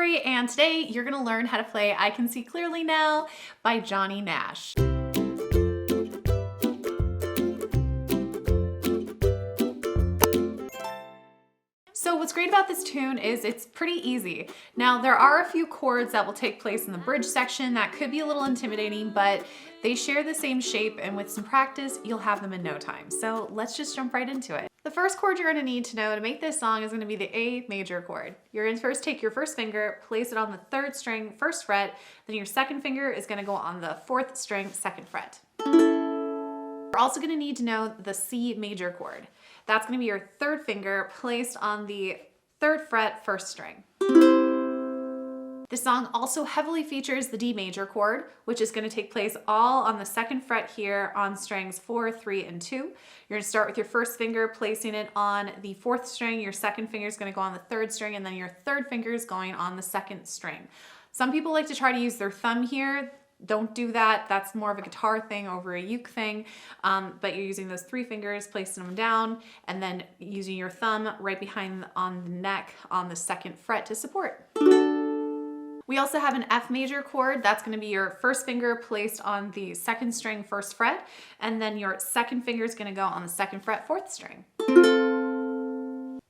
Lori, and today you're gonna learn how to play I Can See Clearly Now by Johnny Nash. So what's great about this tune is it's pretty easy. Now there are a few chords that will take place in the bridge section that could be a little intimidating, but they share the same shape, and with some practice, you'll have them in no time. So let's just jump right into it. The first chord you're gonna need to know to make this song is gonna be the A major chord. You're gonna first take your first finger, place it on the 3rd string, 1st fret, then your 2nd finger is gonna go on the 4th string, 2nd fret. You're also gonna need to know the C major chord. That's gonna be your 3rd finger placed on the 3rd fret, 1st string. This song also heavily features the D major chord, which is gonna take place all on the 2nd fret here on strings 4, 3, and 2. You're gonna start with your 1st finger, placing it on the 4th string, your 2nd finger is gonna go on the 3rd string, and then your 3rd finger is going on the 2nd string. Some people like to try to use their thumb here. Don't do that. That's more of a guitar thing over a uke thing, but you're using those 3 fingers, placing them down, and then using your thumb right behind on the neck on the 2nd fret to support. We also have an F major chord. That's going to be your 1st finger placed on the 2nd string, 1st fret, and then your 2nd finger is going to go on the 2nd fret, 4th string.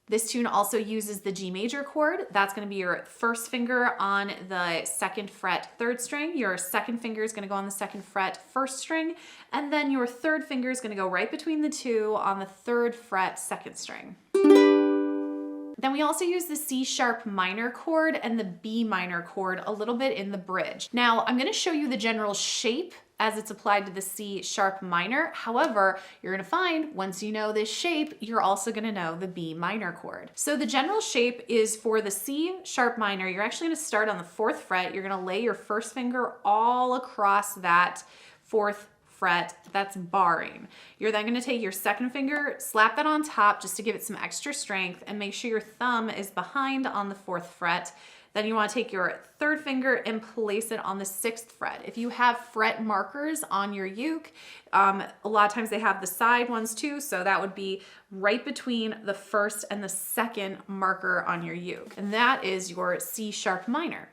This tune also uses the G major chord. That's going to be your 1st finger on the 2nd fret, 3rd string. Your 2nd finger is going to go on the 2nd fret, 1st string, and then your 3rd finger is going to go right between the 2 on the 3rd fret, 2nd string. Then we also use the C sharp minor chord and the B minor chord a little bit in the bridge. Now I'm going to show you the general shape as it's applied to the C sharp minor. However, you're gonna find once you know this shape, you're also gonna know the B minor chord. So the general shape is for the C sharp minor, you're actually gonna start on the 4th fret. You're gonna lay your 1st finger all across that 4th fret that's barring. You're then gonna take your 2nd finger, slap that on top just to give it some extra strength, and make sure your thumb is behind on the 4th fret. Then you want to take your 3rd finger and place it on the 6th fret. If you have fret markers on your uke, a lot of times they have the side ones too, so that would be right between the 1st and the 2nd marker on your uke. And that is your C sharp minor.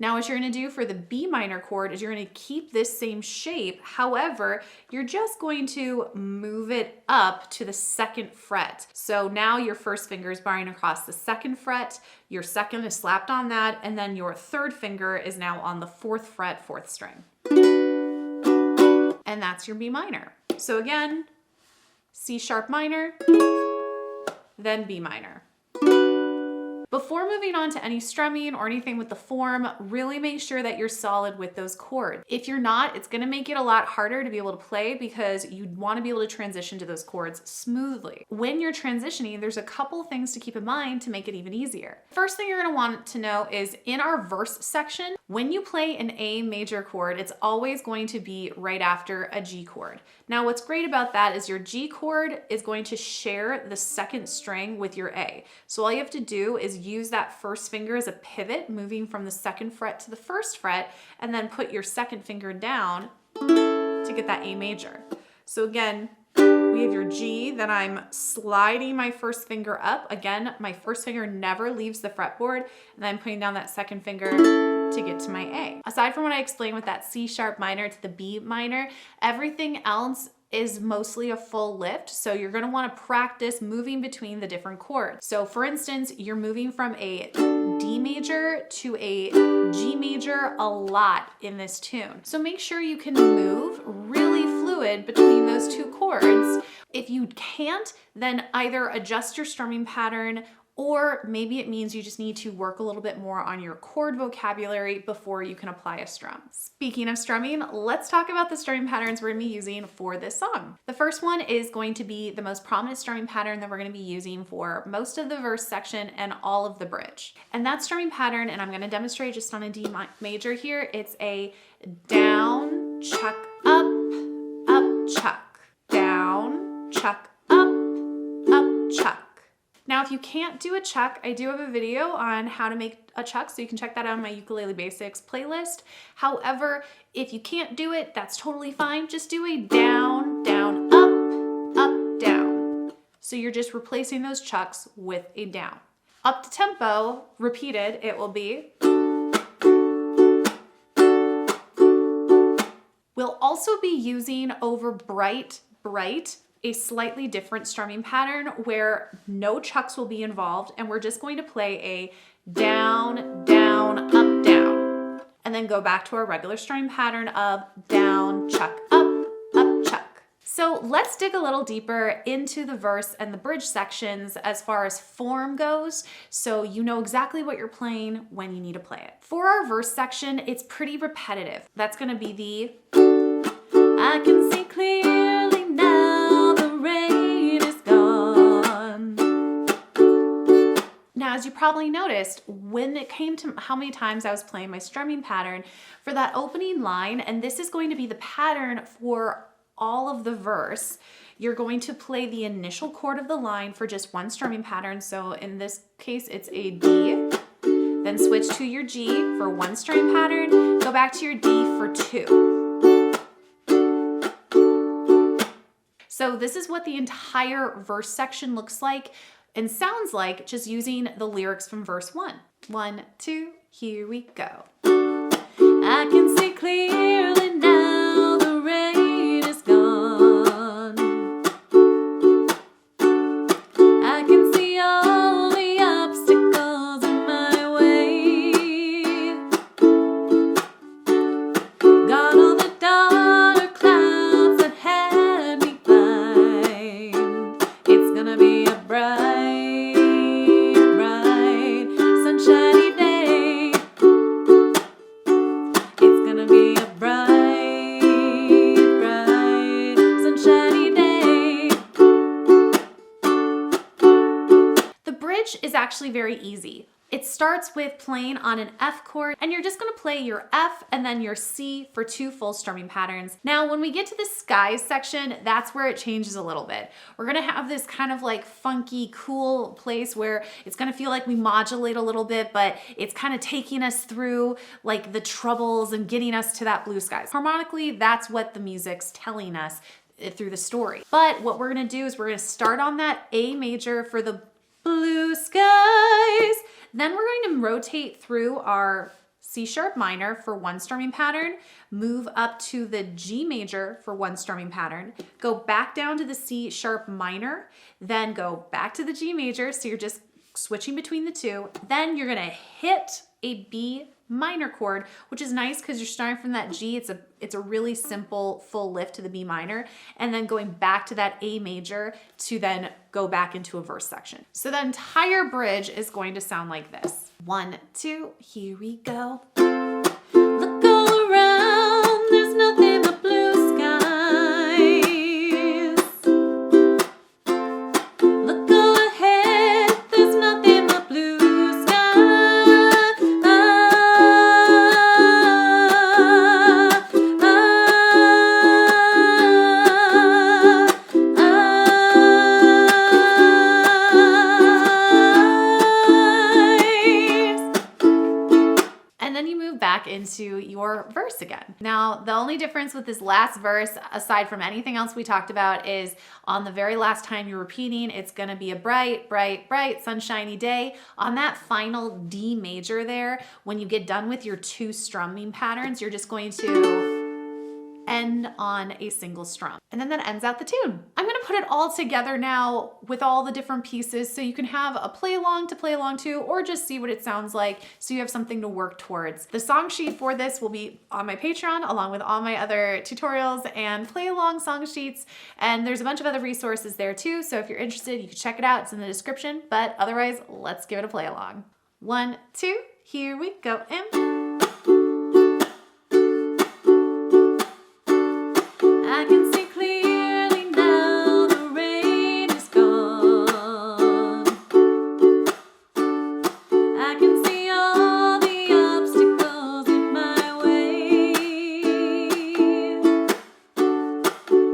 Now what you're gonna do for the B minor chord is you're gonna keep this same shape. However, you're just going to move it up to the 2nd fret. So now your 1st finger is barring across the 2nd fret, your 2nd is slapped on that, and then your 3rd finger is now on the 4th fret, 4th string. And that's your B minor. So again, C sharp minor, then B minor. Before moving on to any strumming or anything with the form, really make sure that you're solid with those chords. If you're not, it's gonna make it a lot harder to be able to play because you wanna be able to transition to those chords smoothly. When you're transitioning, there's a couple things to keep in mind to make it even easier. First thing you're gonna want to know is in our verse section, when you play an A major chord, it's always going to be right after a G chord. Now what's great about that is your G chord is going to share the 2nd string with your A. So all you have to do is use that 1st finger as a pivot, moving from the 2nd fret to the 1st fret, and then put your 2nd finger down to get that A major. So again, we have your G, then I'm sliding my 1st finger up. Again, my 1st finger never leaves the fretboard, and then I'm putting down that 2nd finger to get to my A. Aside from what I explained with that C sharp minor to the B minor, everything else is mostly a full lift. So you're gonna wanna practice moving between the different chords. So for instance, you're moving from a D major to a G major a lot in this tune. So make sure you can move really fluid between those 2 chords. If you can't, then either adjust your strumming pattern, or maybe it means you just need to work a little bit more on your chord vocabulary before you can apply a strum. Speaking of strumming, let's talk about the strumming patterns we're gonna be using for this song. The first one is going to be the most prominent strumming pattern that we're gonna be using for most of the verse section and all of the bridge. And that strumming pattern, and I'm gonna demonstrate just on a D major here, it's a down, chuck, up, chuck, down, chuck, up, chuck. Now, if you can't do a chuck, I do have a video on how to make a chuck, so you can check that out on my Ukulele Basics playlist. However, if you can't do it, that's totally fine. Just do a down, down, up, down. So you're just replacing those chucks with a down. Up the tempo, repeated, it will be. We'll also be using over bright, bright, a slightly different strumming pattern where no chucks will be involved, and we're just going to play a down, down, up, down, and then go back to our regular strumming pattern of down, chuck, up, chuck. So let's dig a little deeper into the verse and the bridge sections as far as form goes, so you know exactly what you're playing when you need to play it. For our verse section, it's pretty repetitive. That's gonna be the I can see clearly now the rain is gone. Now, as you probably noticed, when it came to how many times I was playing my strumming pattern for that opening line, and this is going to be the pattern for all of the verse, you're going to play the initial chord of the line for just one strumming pattern. So in this case, it's a D, then switch to your G for one strumming pattern, go back to your D for two. So this is what the entire verse section looks like and sounds like just using the lyrics from verse 1. 1, 2, here we go. I can see clearly now the rain is gone. I can see all the obstacles in my way. Gone all the dark clouds that had me blind. It's gonna be a bright, bright, sunshiny day. It's gonna be a bright, bright, sunshiny day. The bridge is actually very easy. It starts with playing on an F chord, and you're just gonna play your F and then your C for 2 full strumming patterns. Now, when we get to the skies section, that's where it changes a little bit. We're gonna have this kind of like funky, cool place where it's gonna feel like we modulate a little bit, but it's kind of taking us through like the troubles and getting us to that blue skies. Harmonically, that's what the music's telling us through the story. But what we're gonna do is we're gonna start on that A major for the blue skies. Then we're going to rotate through our C sharp minor for one strumming pattern, move up to the G major for one strumming pattern, go back down to the C sharp minor, then go back to the G major, so you're just switching between the two. Then you're gonna hit a B minor chord, which is nice because you're starting from that G. It's a really simple full lift to the B minor, and then going back to that A major to then go back into a verse section. So the entire bridge is going to sound like this. 1, 2, here we go. Look all around, there's nothing but blue skies. Look all ahead, there's nothing but blue skies. And then you move back into your verse again. Now, the only difference with this last verse, aside from anything else we talked about, is on the very last time you're repeating, it's gonna be a bright, bright, bright, sunshiny day. On that final D major there, when you get done with your 2 strumming patterns, you're just going to end on a single strum. And then that ends out the tune. I'm gonna put it all together now with all the different pieces so you can have a play along to play along to, or just see what it sounds like so you have something to work towards. The song sheet for this will be on my Patreon along with all my other tutorials and play along song sheets. And there's a bunch of other resources there too. So if you're interested, you can check it out. It's in the description, but otherwise, let's give it a play along. 1, 2, here we go. And I can see clearly now the rain is gone. I can see all the obstacles in my way.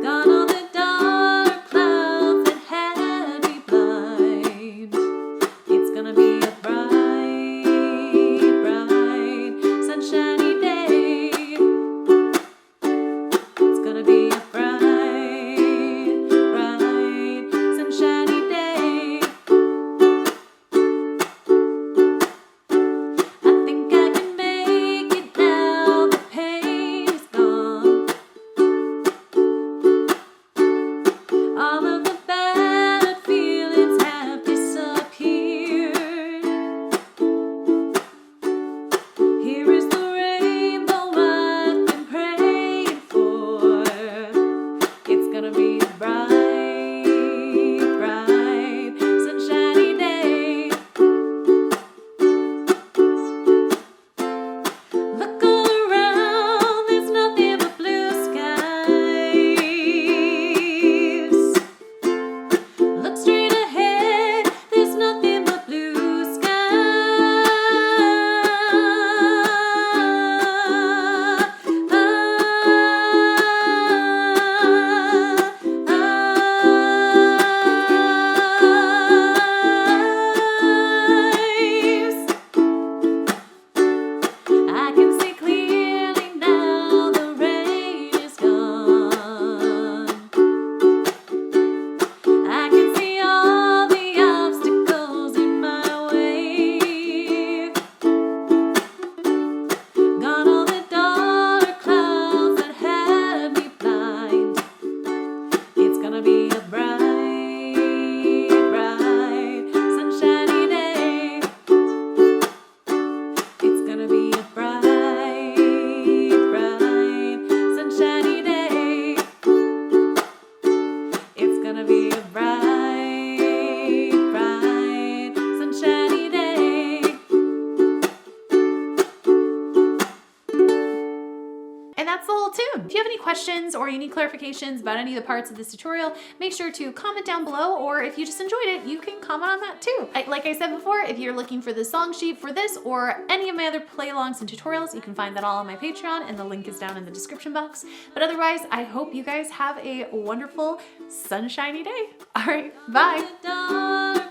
Gone all the dark clouds that had me blind. It's gonna be a bright, bright, sunshiny day. It's gonna be a bright, that's the whole tune. If you have any questions or you need clarifications about any of the parts of this tutorial, make sure to comment down below, or if you just enjoyed it, you can comment on that too. Like I said before, if you're looking for the song sheet for this or any of my other play-alongs and tutorials, you can find that all on my Patreon, and the link is down in the description box. But otherwise, I hope you guys have a wonderful, sunshiny day. All right, bye.